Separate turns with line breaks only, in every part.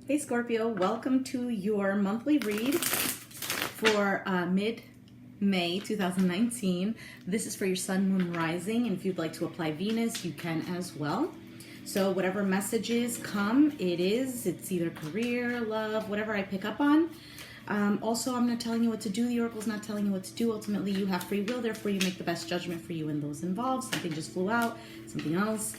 Hey Scorpio, welcome to your monthly read for mid-May 2019. This is for your sun, moon, rising, and if you'd like to apply Venus, you can as well. So whatever messages come, it's either career, love, whatever I pick up on. Also, I'm not telling you what to do. The Oracle's not telling you what to do. Ultimately, you have free will, therefore you make the best judgment for you and those involved. Something just flew out, something else.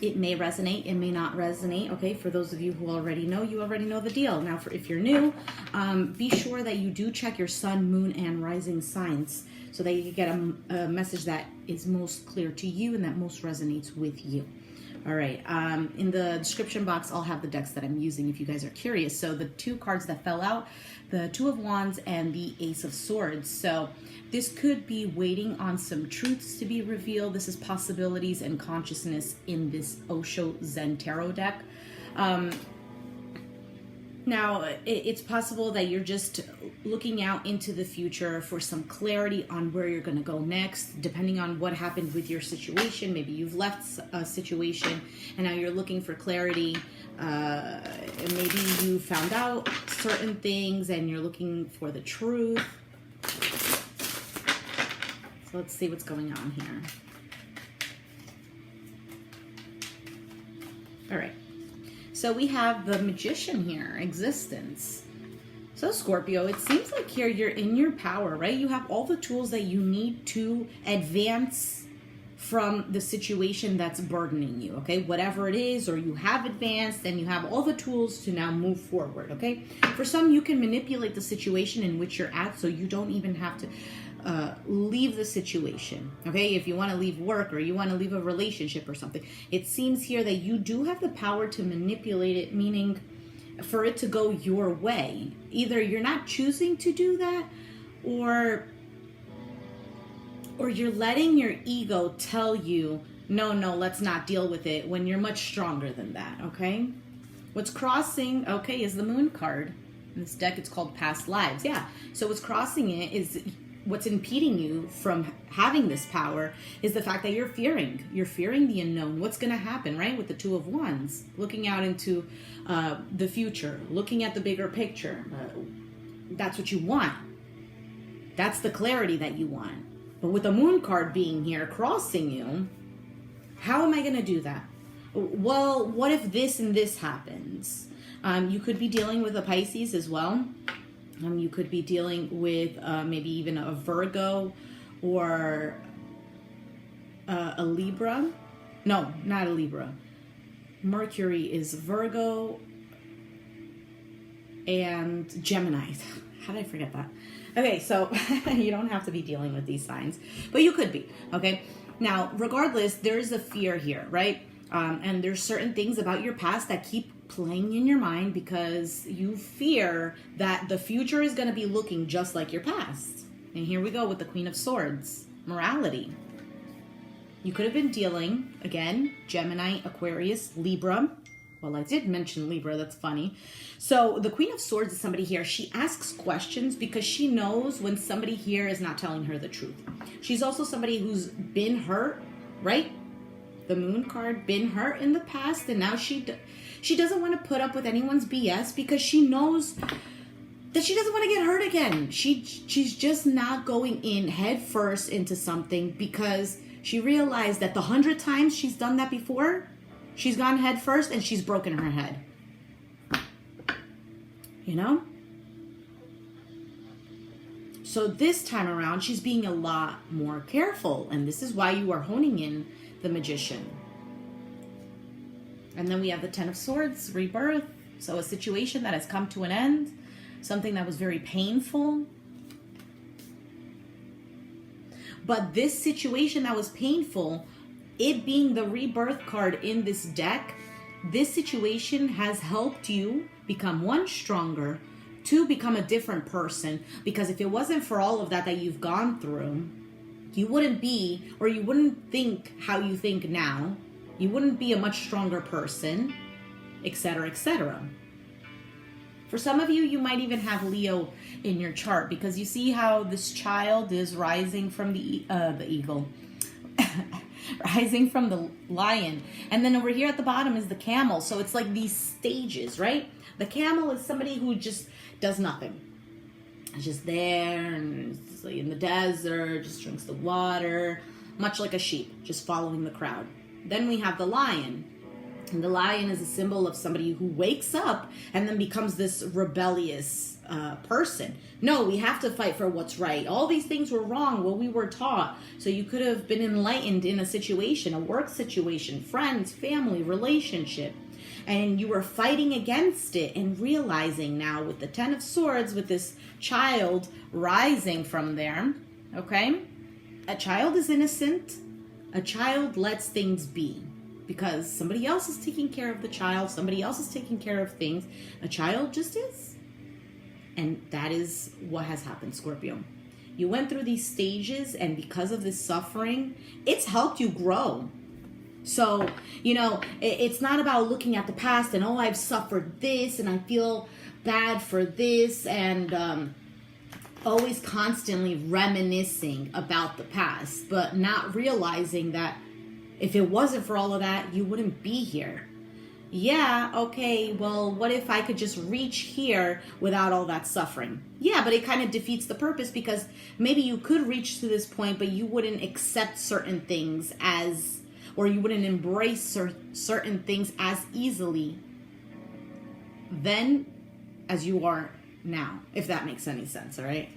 It may resonate, it may not resonate, okay? For those of you who already know, you already know the deal. Now, if you're new, be sure that you do check your sun, moon, and rising signs so that you get a message that is most clear to you and that most resonates with you. All right, in the description box, I'll have the decks that I'm using if you guys are curious. So the two cards that fell out, the Two of Wands and the Ace of Swords. So this could be waiting on some truths to be revealed. This is possibilities and consciousness in this Osho Zen Tarot deck. Now, it's possible that you're just looking out into the future for some clarity on where you're going to go next, depending on what happened with your situation. Maybe you've left a situation and now you're looking for clarity. Maybe you found out certain things and you're looking for the truth. So let's see what's going on here. All right. So we have the Magician here, existence. So Scorpio, it seems like here you're in your power, right? You have all the tools that you need to advance from the situation that's burdening you, okay? Whatever it is, or you have advanced and you have all the tools to now move forward, okay? For some, you can manipulate the situation in which you're at so you don't even have to leave the situation, okay? If you want to leave work or you want to leave a relationship or something, it seems here that you do have the power to manipulate it, meaning for it to go your way. Either you're not choosing to do that, or you're letting your ego tell you, no, let's not deal with it, when you're much stronger than that, okay? What's crossing, okay, is the Moon card. In this deck, it's called Past Lives. Yeah, so what's crossing it is, what's impeding you from having this power is the fact that you're fearing the unknown. What's going to happen, right? With the Two of Wands, looking out into the future, looking at the bigger picture. That's what you want. That's the clarity that you want. But with the Moon card being here, crossing you, how am I going to do that? Well, what if this and this happens? You could be dealing with a Pisces as well. You could be dealing with maybe even a Virgo or a Libra. No, not a Libra. Mercury is Virgo and Gemini. How did I forget that? Okay, so you don't have to be dealing with these signs, but you could be, okay? Now, regardless, there's a fear here, right? And there's certain things about your past that keep playing in your mind because you fear that the future is going to be looking just like your past. And here we go with the Queen of Swords, morality. You could have been dealing, again, Gemini, Aquarius, Libra. Well, I did mention Libra, that's funny. So the Queen of Swords is somebody here. She asks questions because she knows when somebody here is not telling her the truth. She's also somebody who's been hurt, right? The Moon card, been hurt in the past, and now she doesn't want to put up with anyone's BS because she knows that she doesn't want to get hurt again. She's just not going in head first into something because she realized that the 100 times she's done that before, she's gone head first and she's broken her head. You know? So this time around, she's being a lot more careful, and this is why you are honing in the Magician. And then we have the Ten of Swords, rebirth. So a situation that has come to an end, something that was very painful. But this situation that was painful, it being the rebirth card in this deck, this situation has helped you become, one, stronger, two, become a different person. Because if it wasn't for all of that you've gone through, you wouldn't be, or you wouldn't think how you think now. You wouldn't be a much stronger person, etc., etc. For some of you, you might even have Leo in your chart because you see how this child is rising from the eagle. rising from the lion. And then over here at the bottom is the camel. So it's like these stages, right? The camel is somebody who just does nothing. It's just there and it's like in the desert, just drinks the water, much like a sheep, just following the crowd. Then we have the lion. And the lion is a symbol of somebody who wakes up and then becomes this rebellious person. No, we have to fight for what's right. All these things were wrong, what we were taught. So you could have been enlightened in a situation, a work situation, friends, family, relationship. And you were fighting against it and realizing now with the 10 of Swords, with this child rising from there, okay? A child is innocent. A child lets things be. Because somebody else is taking care of the child, somebody else is taking care of things. A child just is. And that is what has happened, Scorpio. You went through these stages, and because of this suffering, it's helped you grow. So, you know, it's not about looking at the past and, oh, I've suffered this and I feel bad for this, and always constantly reminiscing about the past, but not realizing that if it wasn't for all of that, you wouldn't be here. Yeah, okay, well, what if I could just reach here without all that suffering? Yeah, but it kind of defeats the purpose, because maybe you could reach to this point, but you wouldn't accept certain things as, or you wouldn't embrace certain things as easily then as you are now, if that makes any sense, all right?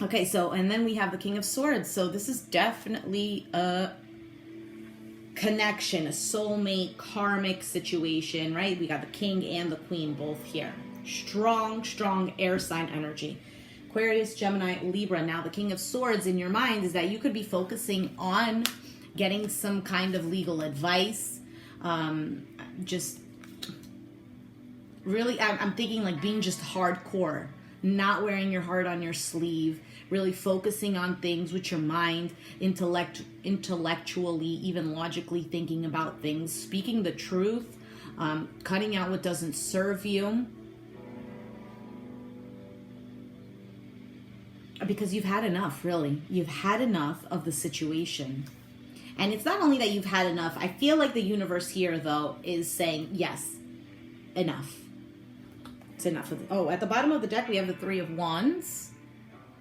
Okay, so, and then we have the King of Swords. So this is definitely a connection, a soulmate, karmic situation, right? We got the king and the queen both here. Strong, strong air sign energy. Aquarius, Gemini, Libra. Now, the King of Swords in your mind is that you could be focusing on getting some kind of legal advice. Just really, I'm thinking like being just hardcore, not wearing your heart on your sleeve, really focusing on things with your mind, intellectually, even logically thinking about things, speaking the truth, cutting out what doesn't serve you. Because you've had enough, really. You've had enough of the situation. And it's not only that you've had enough. I feel like the universe here, though, is saying, yes, enough. It's enough. Oh, at the bottom of the deck, we have the Three of Wands.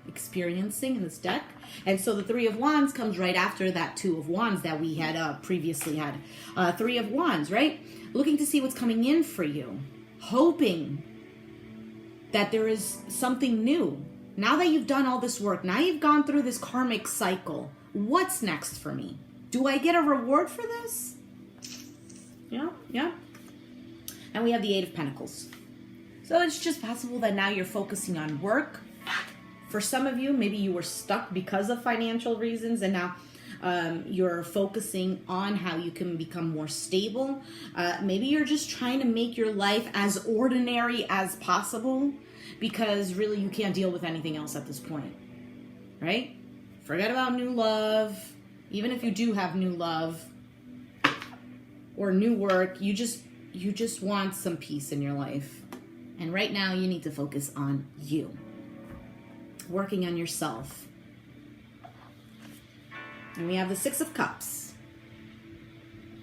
Experiencing in this deck. And so the Three of Wands comes right after that Two of Wands that we had previously had. Three of Wands, right? Looking to see what's coming in for you. Hoping that there is something new. Now that you've done all this work, now you've gone through this karmic cycle, what's next for me? Do I get a reward for this? Yeah. And we have the Eight of Pentacles. So it's just possible that now you're focusing on work. For some of you, maybe you were stuck because of financial reasons, and now you're focusing on how you can become more stable. Maybe you're just trying to make your life as ordinary as possible, because really you can't deal with anything else at this point, right? Forget about new love. Even if you do have new love or new work, you just want some peace in your life. And right now you need to focus on you. Working on yourself. And we have the Six of Cups.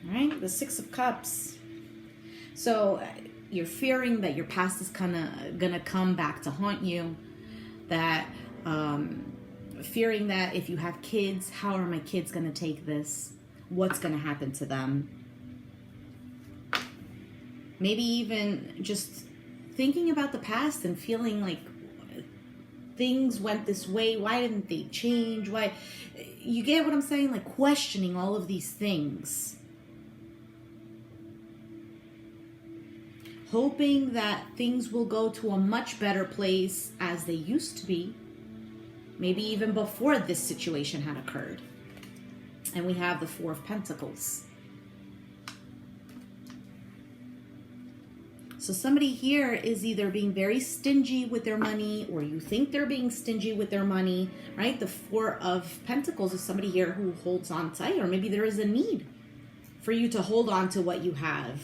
All right, the Six of Cups. So you're fearing that your past is gonna come back to haunt you. That fearing that if you have kids, how are my kids gonna take this? What's gonna happen to them? Maybe even just thinking about the past and feeling like things went this way. Why didn't they change? Why? You get what I'm saying? Like questioning all of these things. Hoping that things will go to a much better place as they used to be. Maybe even before this situation had occurred. And we have the Four of Pentacles. So somebody here is either being very stingy with their money, or you think they're being stingy with their money, right? The Four of Pentacles is somebody here who holds on tight, or maybe there is a need for you to hold on to what you have.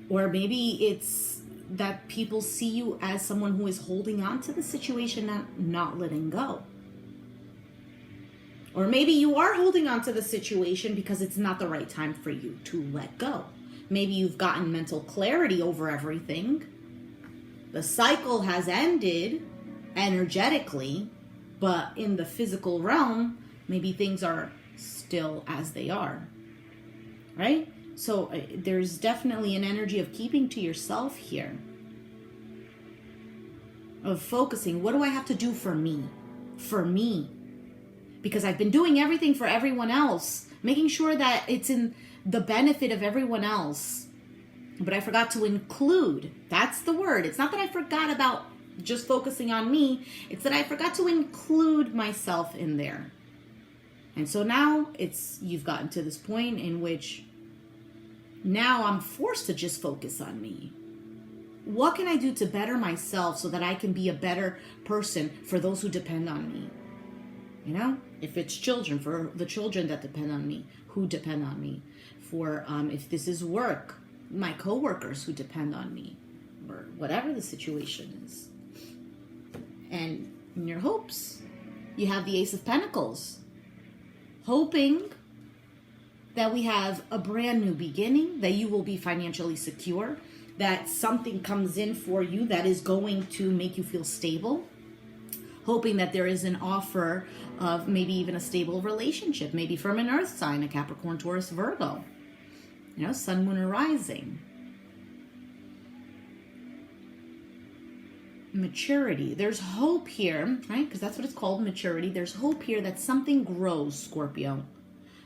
Or maybe it's that people see you as someone who is holding on to the situation, not letting go. Or maybe you are holding on to the situation because it's not the right time for you to let go. Maybe you've gotten mental clarity over everything. The cycle has ended energetically, but in the physical realm, maybe things are still as they are, right? So there's definitely an energy of keeping to yourself here, of focusing. What do I have to do for me? For me. Because I've been doing everything for everyone else, making sure that it's in the benefit of everyone else. But I forgot to include, that's the word. It's not that I forgot about just focusing on me. It's that I forgot to include myself in there. And so now you've gotten to this point in which now I'm forced to just focus on me. What can I do to better myself so that I can be a better person for those who depend on me? You know, if it's children, for the children that depend on me, who depend on me. For if this is work, my coworkers who depend on me, or whatever the situation is. And in your hopes, you have the Ace of Pentacles, hoping that we have a brand new beginning, that you will be financially secure, that something comes in for you that is going to make you feel stable, hoping that there is an offer of maybe even a stable relationship, maybe from an earth sign, a Capricorn, Taurus, Virgo, you know, sun, moon, or rising. Maturity. There's hope here, right? Because that's what it's called, maturity. There's hope here that something grows, Scorpio.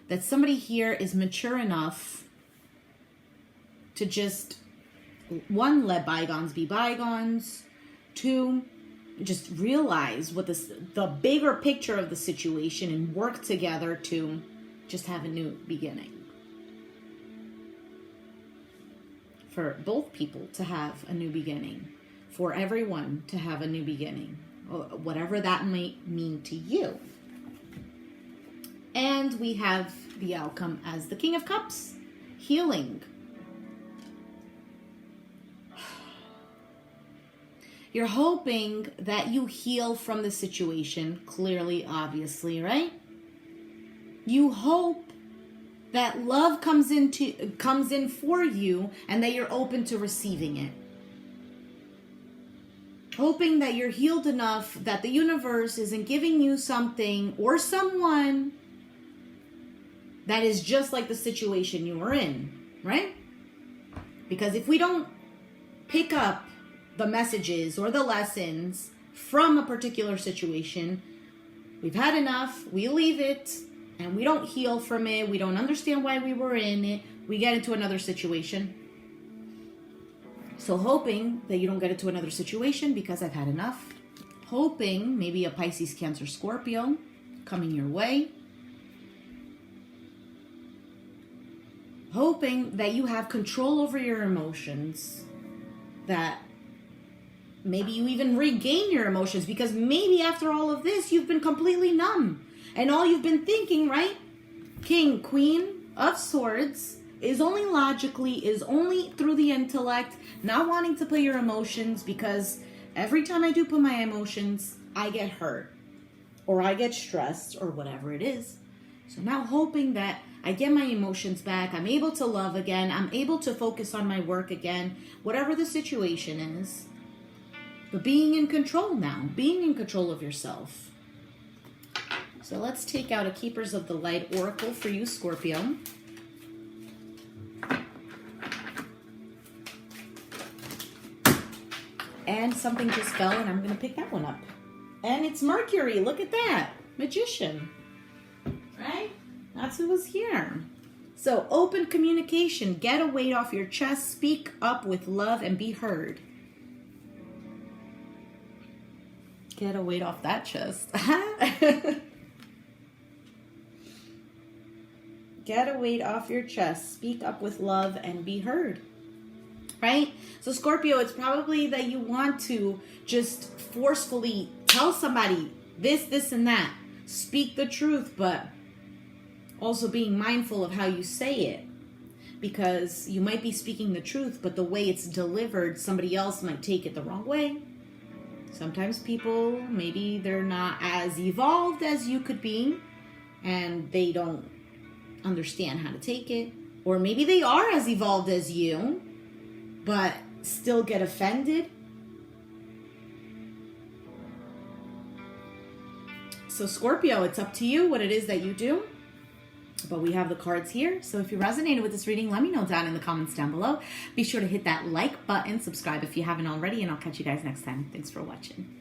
That somebody here is mature enough to just, one, let bygones be bygones. Two, just realize what the bigger picture of the situation and work together to just have a new beginning. For both people to have a new beginning. For everyone to have a new beginning. Whatever that might mean to you. And we have the outcome as the King of Cups. Healing. You're hoping that you heal from the situation, clearly, obviously, right? You hope that love comes in for you and that you're open to receiving it. Hoping that you're healed enough that the universe isn't giving you something or someone that is just like the situation you were in, right? Because if we don't pick up the messages or the lessons from a particular situation, we've had enough, we leave it, and we don't heal from it, we don't understand why we were in it, we get into another situation. So hoping that you don't get into another situation because I've had enough. Hoping maybe a Pisces, Cancer, Scorpio coming your way. Hoping that you have control over your emotions. That maybe you even regain your emotions because maybe after all of this, you've been completely numb. And all you've been thinking, right? King, Queen of Swords is only logically, is only through the intellect, not wanting to put your emotions because every time I do put my emotions, I get hurt or I get stressed or whatever it is. So now hoping that I get my emotions back, I'm able to love again, I'm able to focus on my work again, whatever the situation is. But being in control now, being in control of yourself. So let's take out a Keepers of the Light Oracle for you, Scorpio. And something just fell, and I'm going to pick that one up. And it's Mercury. Look at that. Magician. Right? That's who was here. So, open communication. Get a weight off your chest. Speak up with love and be heard. Get a weight off that chest. Get a weight off your chest. Speak up with love and be heard. Right? So Scorpio, it's probably that you want to just forcefully tell somebody this, and that. Speak the truth, but also being mindful of how you say it. Because you might be speaking the truth, but the way it's delivered, somebody else might take it the wrong way. Sometimes people, maybe they're not as evolved as you could be. and they don't understand how to take it. Or maybe they are as evolved as you, but still get offended. So Scorpio, it's up to you what it is that you do. But we have the cards here. So if you resonated with this reading, let me know down in the comments down below. Be sure to hit that like button, subscribe if you haven't already, and I'll catch you guys next time. Thanks for watching.